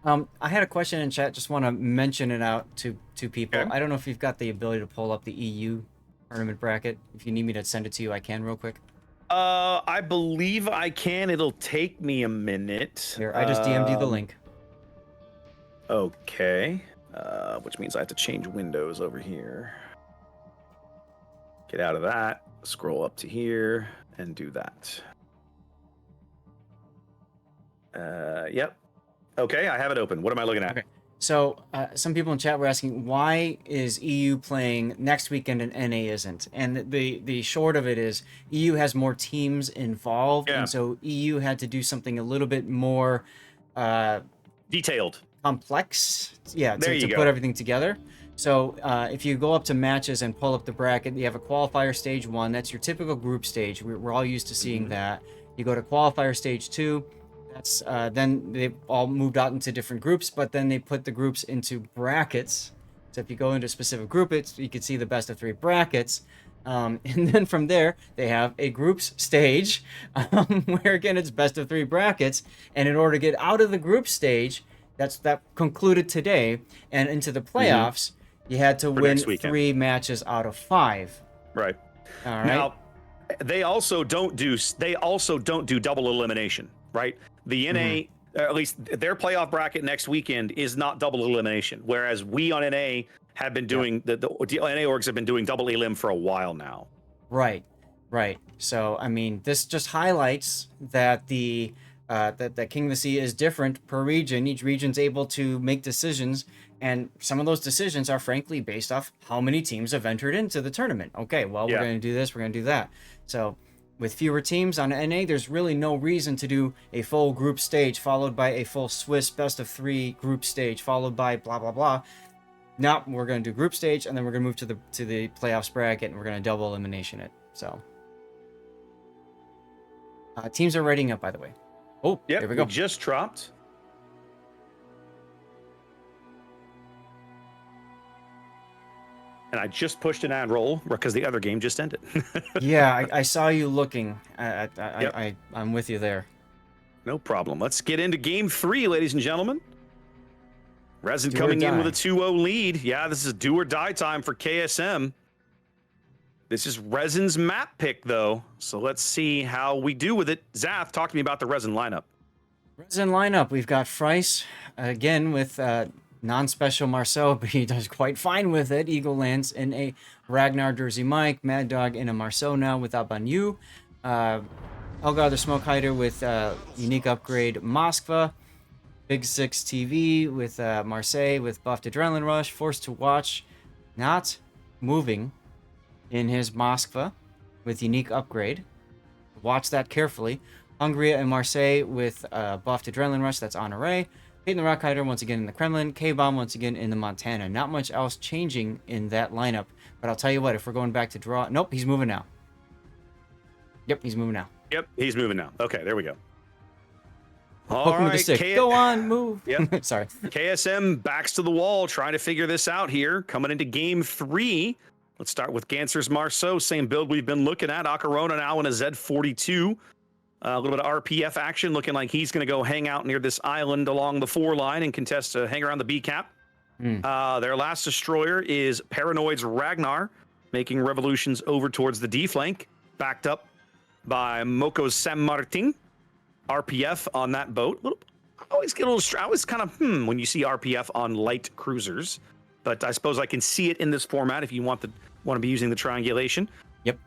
I had a question in chat. Just want to mention it out to people. Okay. I don't know if you've got the ability to pull up the EU tournament bracket. If you need me to send it to you, I can real quick. I believe I can. It'll take me a minute. Here, I just DM'd you the link. Okay. Which means I have to change windows over here. Get out of that. Scroll up to here and do that. Yep. Okay, I have it open. What am I looking at? Okay. So some people in chat were asking, why is EU playing next weekend and NA isn't? And the short of it is EU has more teams involved, Yeah. and so EU had to do something a little bit more Detailed. complex, yeah, There to you put go. everything together. So if you go up to matches and pull up the bracket, you have a qualifier stage 1. That's your typical group stage. We're all used to seeing that. You go to qualifier stage 2. That's then they've all moved out into different groups, but then they put the groups into brackets. So if you go into a specific group, you can see the best of 3 brackets. And then from there, they have a groups stage where, again, it's best of 3 brackets. And in order to get out of the group stage, that concluded today, and into the playoffs, you had to win 3 matches out of 5. Right. All right. Now, they also don't do double elimination, right? The NA, at least their playoff bracket next weekend, is not double elimination. Whereas we on NA have been doing the NA orgs have been doing double elim for a while now. Right. So I mean, this just highlights that that King of the Sea is different per region. Each region's able to make decisions, and some of those decisions are frankly based off how many teams have entered into the tournament. Okay, well, we're going to do this, we're going to do that. So with fewer teams on NA, there's really no reason to do a full group stage followed by a full Swiss best of 3 group stage followed by blah blah blah. Now we're going to do group stage, and then we're going to move to the playoffs bracket, and we're going to double elimination it. So teams are rating up, by the way. Oh, Yep, there we go. We just dropped. And I just pushed an ad roll because the other game just ended. Yeah, I saw you looking. I'm with you there. No problem. Let's get into game 3, ladies and gentlemen. Resin Do or coming in die. with a 2-0 lead. Yeah, this is do or die time for KSM. This is Resin's map pick, though. So let's see how we do with it. Zath, talk to me about the Resin lineup. Resin lineup. We've got Frice again with non-special Marceau, but he does quite fine with it. Eagle Lance in a Ragnar Jersey Mike. Mad Dog in a Marceau now with Abanyu. Elgar the Smoke Hider with unique upgrade Moskva. Big Six TV with Marseille with buffed Adrenaline Rush. Forced to Watch not moving in his Moskva with unique upgrade. Watch that carefully. Hungria and Marseille with buffed Adrenaline Rush. That's on array. Peyton the Rock Hider once again in the Kremlin. K-Bomb once again in the Montana. Not much else changing in that lineup. But I'll tell you what, if we're going back to draw... Nope, he's moving now. Yep, he's moving now. Yep, he's moving now. Okay, there we go. Poke him with the stick. Go on, move. Yep. Sorry. KSM backs to the wall, trying to figure this out here. Coming into game 3. Let's start with Ganser's Marceau. Same build we've been looking at. Acarona now in a Z42. A little bit of RPF action, looking like he's going to go hang out near this island along the 4 line and contest to hang around the B cap. Their last destroyer is Paranoid's Ragnar, making revolutions over towards the D flank, backed up by Moko's San Martin. RPF on that boat. I always get a little. I always kind of when you see RPF on light cruisers, but I suppose I can see it in this format if you want to be using the triangulation. Yep.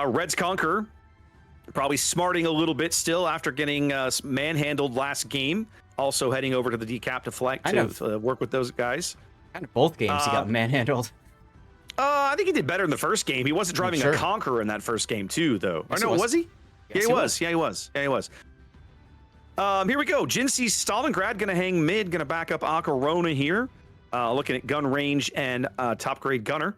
Red's Conqueror. Probably smarting a little bit still after getting manhandled last game. Also heading over to the decap to flank to work with those guys. Kind of both games he got manhandled. I think he did better in the first game. He wasn't driving a Conqueror in that first game too, though. Yes, or no, was he? Yes, Yeah, he was. Yeah, he was. Yeah, he was. Here we go. Jinsi Stalingrad going to hang mid, going to back up Acarona here. Looking at gun range and top grade gunner.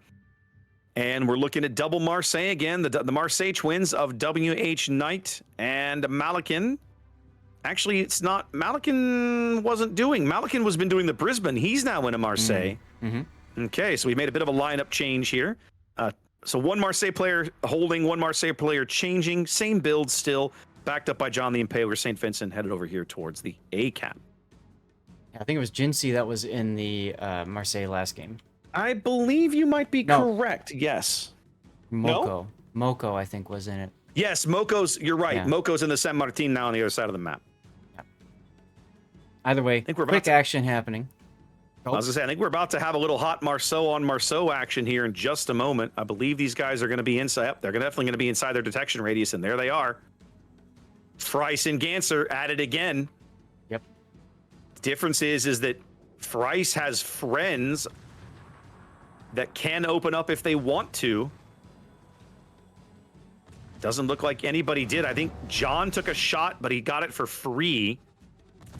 And we're looking at double Marseille again, the Marseille twins of WH Knight and Malakin. Actually, it's not. Malakin wasn't doing. Malakin was been doing the Brisbane. He's now in a Marseille. Okay, so we made a bit of a lineup change here. So one Marseille player holding, one Marseille player changing. Same build still. backed up by John the Impaler. St. Vincent headed over here towards the A cap. I think it was Jinsi that was in the Marseille last game. I believe you might be correct. Yes. Moko. Moko, I think, was in it. Yes, Moko's. You're right. Yeah. Moko's in the San Martin now on the other side of the map. Yeah. Either way, think we're quick action happening. I was gonna say, I think we're about to have a little hot Marceau on Marceau action here in just a moment. I believe these guys are going to be inside. Yep, they're definitely going to be inside their detection radius, and there they are. Freiss and Ganser at it again. Yep. Difference is that Freiss has friends that can open up if they want to. Doesn't look like anybody did. I think John took a shot, but he got it for free.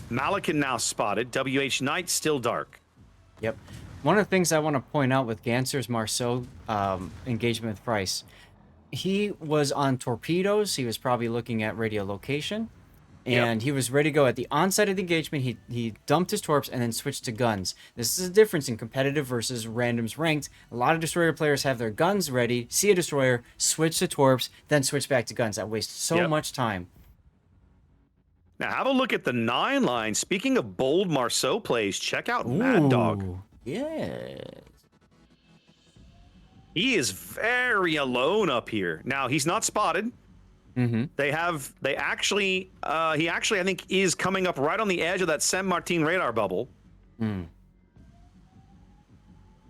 Malikan now spotted. WH Knight still dark. Yep. One of the things I want to point out with Ganser's Marceau engagement with Freiss, he was on torpedoes. He was probably looking at radio location. And he was ready to go at the onset of the engagement. He dumped his torps and then switched to guns. This is a difference in competitive versus randoms ranked. A lot of destroyer players have their guns ready, see a destroyer, switch to torps, then switch back to guns. That wastes so much time. Now have a look at the 9 line. Speaking of bold Marceau plays, check out Mad Dog. Yes. He is very alone up here. Now he's not spotted. Mm-hmm. He actually, I think, is coming up right on the edge of that San Martin radar bubble.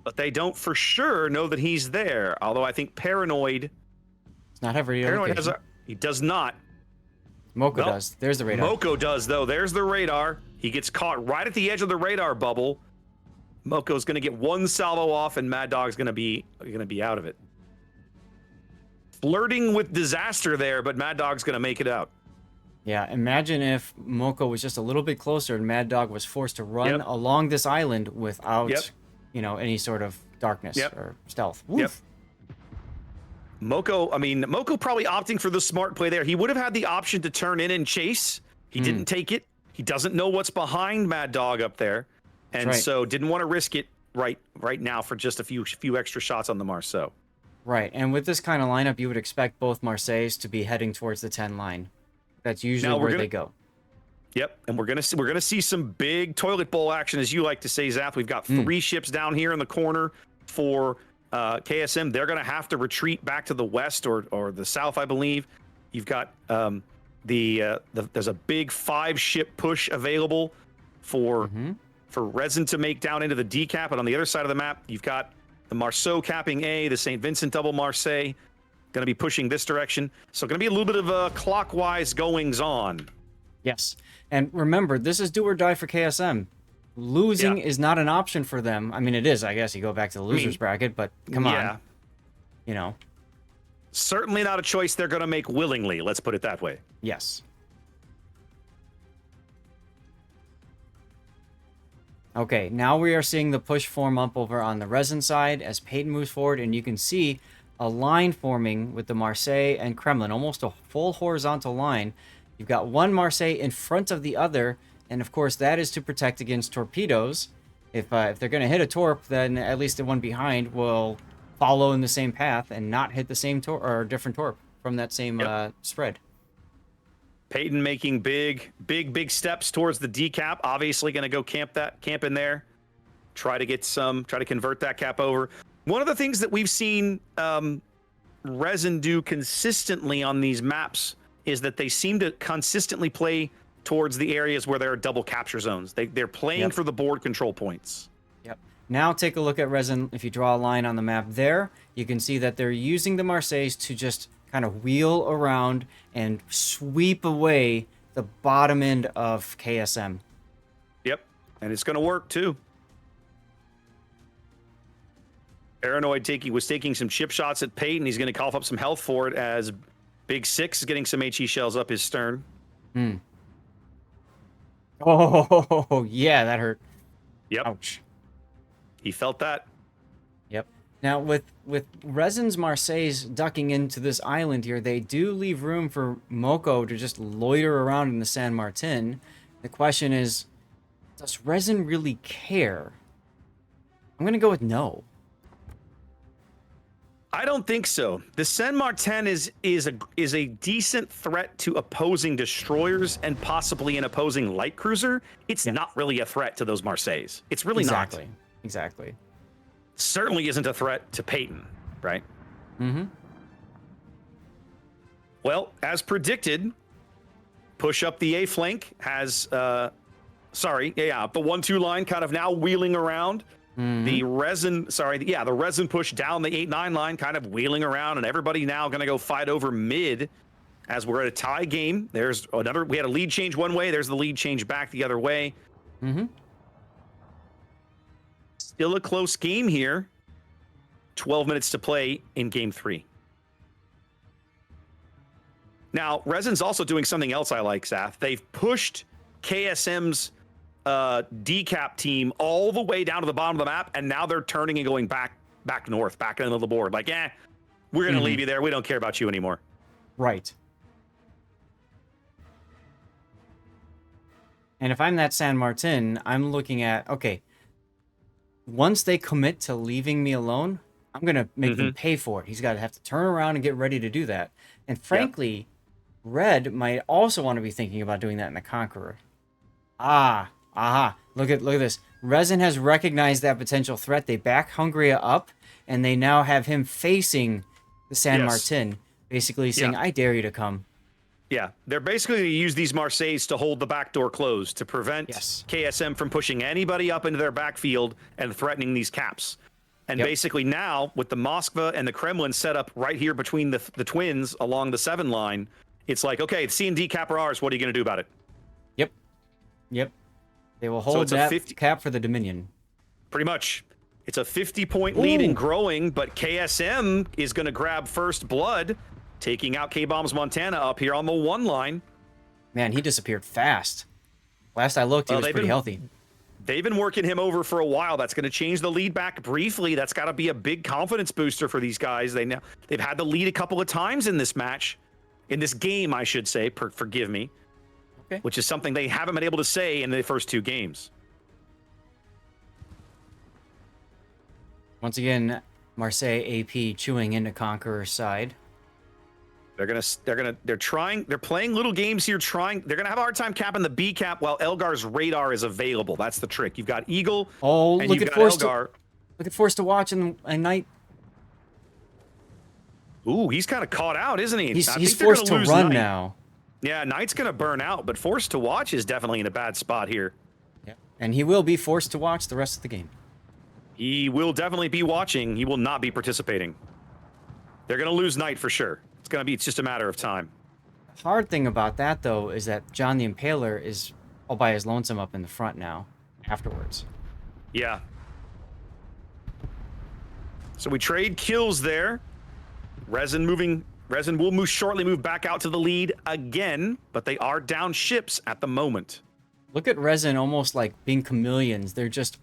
But they don't for sure know that he's there. Although I think Paranoid. Does not have radio location. He does not. Moko does. There's the radar. Moko does, though. There's the radar. He gets caught right at the edge of the radar bubble. Moko's going to get one salvo off, and Mad Dog's going to be out of it. Flirting with disaster there, but Mad Dog's going to make it out. Yeah, imagine if Moko was just a little bit closer and Mad Dog was forced to run along this island without, any sort of darkness or stealth. Woof. Moko probably opting for the smart play there. He would have had the option to turn in and chase. He didn't take it. He doesn't know what's behind Mad Dog up there, and so didn't want to risk it right now for just a few extra shots on the Marceau. Right, and with this kind of lineup, you would expect both Marseilles to be heading towards the 10 line. That's usually where they go. Yep, and we're gonna see some big toilet bowl action, as you like to say, Zath. We've got 3 ships down here in the corner for KSM. They're gonna have to retreat back to the west or the south, I believe. You've got there's a big 5-ship push available for RESIN to make down into the D cap, and on the other side of the map, you've got the Marceau capping A, the St. Vincent double Marseille, going to be pushing this direction. So going to be a little bit of a clockwise goings on. Yes. And remember, this is do or die for KSM. Losing is not an option for them. I mean, it is, I guess. You go back to the losers bracket, but come on. Certainly not a choice they're going to make willingly. Let's put it that way. Yes. Okay, now we are seeing the push form up over on the RESIN side as Peyton moves forward, and you can see a line forming with the Marseille and Kremlin, almost a full horizontal line. You've got one Marseille in front of the other, and of course that is to protect against torpedoes. If they're going to hit a torp, then at least the one behind will follow in the same path and not hit the same torp or different torp from that same spread. Peyton making big steps towards the D cap. Obviously going to go camp in there. Try to convert that cap over. One of the things that we've seen RESIN do consistently on these maps is that they seem to consistently play towards the areas where there are double capture zones. They're playing for the board control points. Yep. Now take a look at RESIN. If you draw a line on the map there, you can see that they're using the Marseilles to just kind of wheel around and sweep away the bottom end of KSM. Yep, and it's going to work too. Paranoid was taking some chip shots at Peyton. He's going to cough up some health for it as Big Six is getting some HE shells up his stern. Oh, yeah, that hurt. Yep. Ouch. He felt that. Yep. Now, with RESIN's Marseilles ducking into this island here, they do leave room for Moko to just loiter around in the San Martin. The question is, does RESIN really care? I'm going to go with no. I don't think so. The Saint Martin is a decent threat to opposing destroyers and possibly an opposing light cruiser. It's not really a threat to those Marseilles. It's really not. Exactly. Certainly isn't a threat to Peyton, right? Mm-hmm. Well, as predicted, push up the A flank has the 1-2 line kind of now wheeling around. The resin, the resin push down the 8-9 line, kind of wheeling around, and everybody now going to go fight over mid as we're at a tie game. There's another, we had a lead change one way, there's the lead change back the other way. Still a close game here. 12 minutes to play in game 3. Now, Resin's also doing something else I like, Saf. They've pushed KSM's decap team all the way down to the bottom of the map, and now they're turning and going back north, back into the board. Like, we're going to leave you there. We don't care about you anymore. Right. And if I'm that San Martin, I'm looking at, okay, once they commit to leaving me alone, I'm going to make them pay for it. He's got to have to turn around and get ready to do that. And frankly, Red might also want to be thinking about doing that in the Conqueror. Look at this. Resin has recognized that potential threat. They back Hungria up, and they now have him facing the San Martin, basically saying, I dare you to come. Yeah, they're basically going to use these Marseilles to hold the back door closed to prevent KSM from pushing anybody up into their backfield and threatening these caps. And basically now, with the Moskva and the Kremlin set up right here between the twins along the 7 line, it's like, okay, the C&D cap are ours. What are you going to do about it? Yep. They will hold that cap for the Dominion. Pretty much. It's a 50-point lead and growing, but KSM is going to grab first blood, taking out K-Bombs Montana up here on the 1 line. Man, he disappeared fast. Last I looked, he was pretty healthy. They've been working him over for a while. That's going to change the lead back briefly. That's got to be a big confidence booster for these guys. They've had the lead a couple of times in this match. In this game, I should say, forgive me. Okay. Which is something they haven't been able to say in the first 2 games. Once again, Marseille AP chewing into Conqueror's side. They're playing little games here, they're gonna have a hard time capping the B cap while Elgar's radar is available. That's the trick. You've got Eagle. Oh, and look you've at got Elgar. Look at Forced to Watch and Knight. Ooh, he's kind of caught out, isn't he? He's forced to run now. Yeah, Knight's gonna burn out, but Forced to Watch is definitely in a bad spot here. Yeah, and he will be forced to watch the rest of the game. He will definitely be watching. He will not be participating. They're gonna lose Knight for sure. It's just a matter of time. The hard thing about that, though, is that John the Impaler is all by his lonesome up in the front now, afterwards. Yeah. So we trade kills there. Resin will shortly move back out to the lead again, but they are down ships at the moment. Look at Resin almost like being chameleons. They're just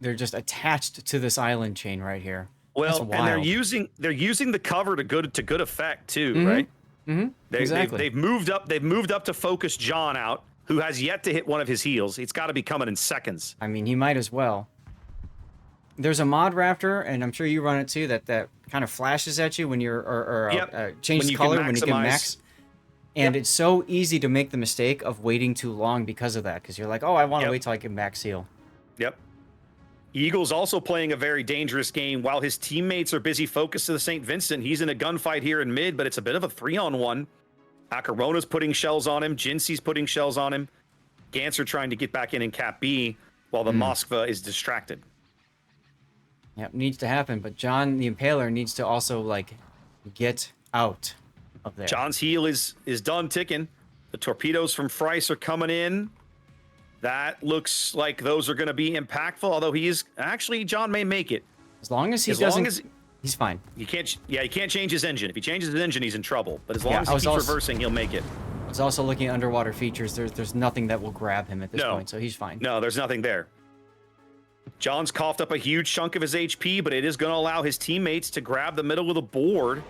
attached to this island chain right here. Well, and they're using the cover to good effect too, right? Exactly. They've moved up to focus John out, who has yet to hit one of his heals. It's got to be coming in seconds. I mean, he might as well. There's a mod Raptor, and I'm sure you run it too, that kind of flashes at you when you're changes color when you get max. And it's so easy to make the mistake of waiting too long because of that, because you're like, oh, I want to wait till I get max heal. Yep. Eagle's also playing a very dangerous game. While his teammates are busy focused to the St. Vincent, he's in a gunfight here in mid, but it's a bit of a 3-on-1. Akarona's putting shells on him. Jincy's putting shells on him. Ganser trying to get back in Cap B while the Moskva is distracted. Yep, needs to happen, but John the Impaler needs to also, like, get out of there. John's heel is done ticking. The torpedoes from Frice are coming in. That looks like those are going to be impactful, although John may make it. As long as he he's fine. He can't change his engine. If he changes his engine, he's in trouble. But as long as he keeps reversing, he'll make it. I was also looking at underwater features. There's nothing that will grab him at this point, so he's fine. No, there's nothing there. John's coughed up a huge chunk of his HP, but it is going to allow his teammates to grab the middle of the board.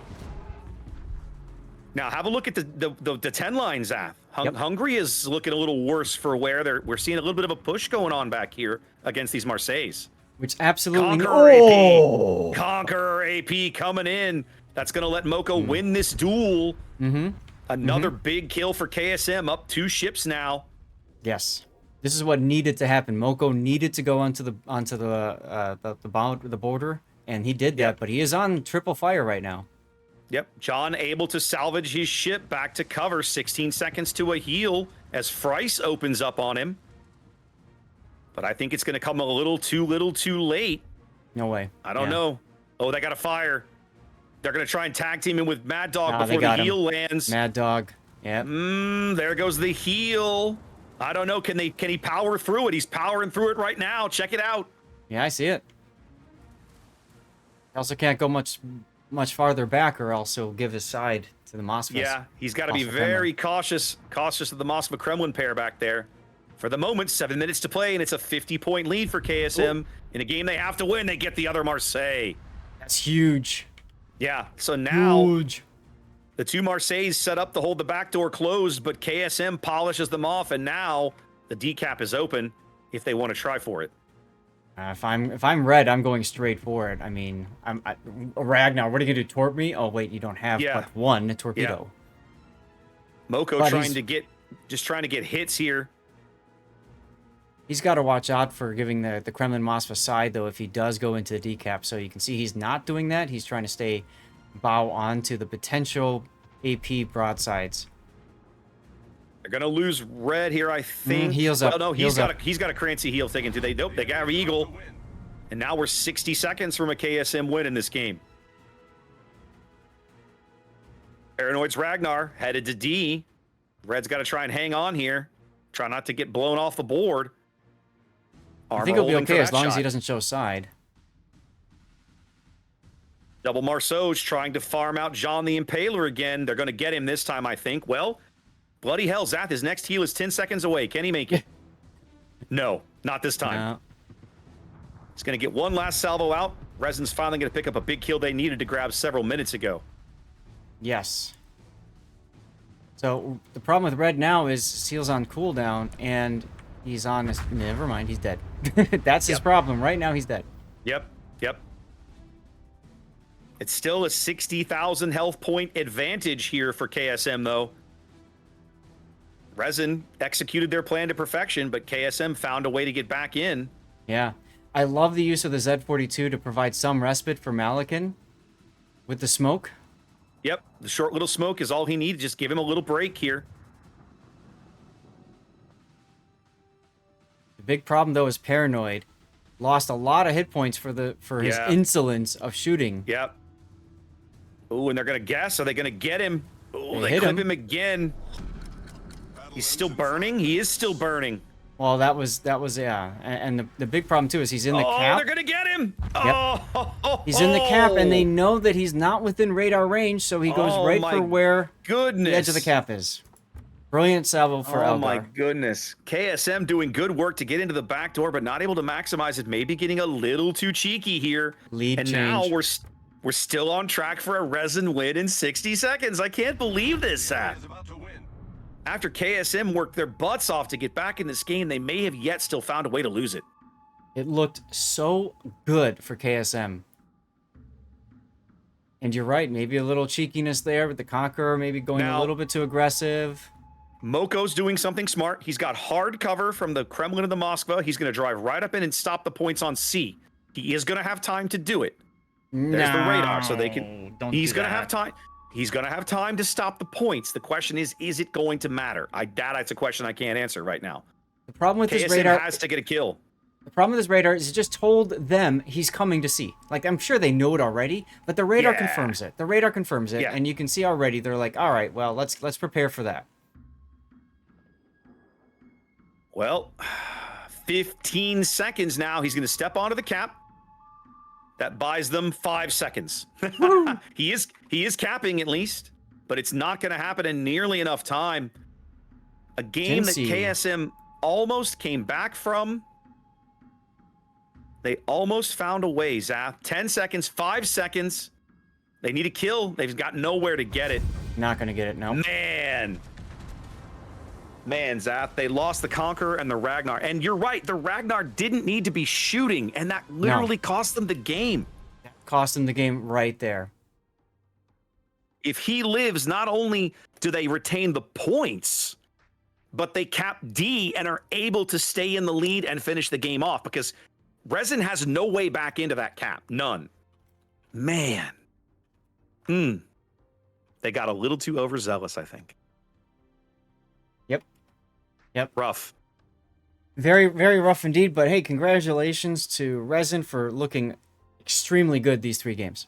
Now, have a look at the 10 line, Zaf. Hungary is looking a little worse for wear. We're seeing a little bit of a push going on back here against these Marseilles. Which absolutely... Conqueror AP. Conqueror AP coming in. That's going to let Moko win this duel. Another big kill for KSM, up 2 ships now. Yes. This is what needed to happen. Moko needed to go onto the border, and he did that, but he is on triple fire right now. Yep, John able to salvage his ship back to cover, 16 seconds to a heal as Fryce opens up on him. But I think it's going to come a little too late. No way. I don't know. Oh, they got a fire. They're going to try and tag team him with Mad Dog before the heal lands. Mad Dog. Yep. There goes the heal. I don't know. Can he power through it? He's powering through it right now. Check it out. Yeah, I see it. He also can't go much farther back, or else he'll give his side to the Moskvas. Yeah, he's got to be very cautious of the Moskva Kremlin pair back there. For the moment, 7 minutes to play, and it's a 50-point lead for KSM. In a game they have to win, they get the other Marseille. That's huge. Yeah, so now huge. The 2 Marseilles set up to hold the back door closed, but KSM polishes them off, and now the decap is open if they want to try for it. If I'm red, I'm going straight for it. I mean, Ragnar, what are you gonna do? Torp me? Oh wait, you don't have but one torpedo. Yeah. Moko but trying to get hits here. He's got to watch out for giving the Kremlin Moskva side, though, if he does go into the decap. So you can see he's not doing that. He's trying to stay bow onto the potential AP broadsides. They're gonna lose red here, I think. Heals up. Well, no, he's got a Crancy heal taken too. They got Eagle, and now we're 60 seconds from a KSM win in this game. Paranoid's Ragnar headed to D. Red's got to try and hang on here. Try not to get blown off the board. I think he'll be okay as long as he doesn't show side. Double Marceau's trying to farm out Jean the Impaler again. They're going to get him this time, I think. Well, bloody hell, Zath, his next heal is 10 seconds away. Can he make it? No, not this time. No. He's going to get one last salvo out. RESIN's finally going to pick up a big kill they needed to grab several minutes ago. Yes. So the problem with red now is Seal's on cooldown, and he's on his... Never mind, he's dead. That's his problem. Right now, he's dead. Yep. It's still a 60,000 health point advantage here for KSM, though. RESIN executed their plan to perfection, but KSM found a way to get back in. Yeah. I love the use of the Z42 to provide some respite for Malikan with the smoke. Yep, the short little smoke is all he needed. Just give him a little break here. The big problem, though, is Paranoid. Lost a lot of hit points for his insolence of shooting. Yep. Ooh, and they're going to guess. Are they going to get him? Ooh, they clip him again. He's still burning? He is still burning. Well, that was yeah. And the big problem, too, is he's in the cap. Oh, they're going to get him! Yep. He's in the cap, and they know that he's not within radar range, so he goes right for where the edge of the cap is. Brilliant salvo for Elgar. Oh, my goodness. KSM doing good work to get into the back door, but not able to maximize it. Maybe getting a little too cheeky here. Lead and change. Now we're still on track for a RESIN win in 60 seconds. I can't believe this, Seth. After KSM worked their butts off to get back in this game, they may have yet still found a way to lose it. It looked so good for KSM. And you're right, maybe a little cheekiness there with the Conqueror, maybe going a little bit too aggressive. Moko's doing something smart. He's got hard cover from the Kremlin and the Moskva. He's going to drive right up in and stop the points on C. He is going to have time to do it. There's the radar, so they can... He's going to have time. He's going to have time to stop the points. The question is it going to matter? That's a question I can't answer right now. The problem with this KSM radar has to get a kill. The problem with this radar is it just told them he's coming to C. Like, I'm sure they know it already, but the radar confirms it. The radar confirms it, and you can see already they're like, all right, well, let's prepare for that. Well, 15 seconds now. He's going to step onto the cap. That buys them 5 seconds. He is capping at least, but it's not going to happen in nearly enough time. A game that KSM almost came back from. They almost found a way, Zath. 10 seconds, 5 seconds. They need a kill. They've got nowhere to get it. Not going to get it, no. Man. Man, Zath, they lost the Conqueror and the Ragnar. And you're right, the Ragnar didn't need to be shooting, and that literally cost them the game. Cost them the game right there. If he lives, not only do they retain the points, but they cap D and are able to stay in the lead and finish the game off, because RESIN has no way back into that cap. None. Man. They got a little too overzealous, I think. Yep. Rough. Very, very rough indeed. But hey, congratulations to RESIN for looking extremely good these 3 games.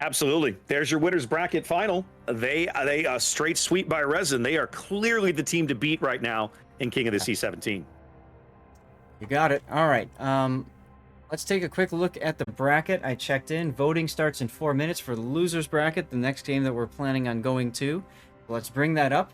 Absolutely. There's your winners bracket final. They a straight sweep by RESIN. They are clearly the team to beat right now in King of the Sea 17. You got it. All right. Let's take a quick look at the bracket. I checked in. Voting starts in 4 minutes for the losers bracket, the next game that we're planning on going to. Let's bring that up.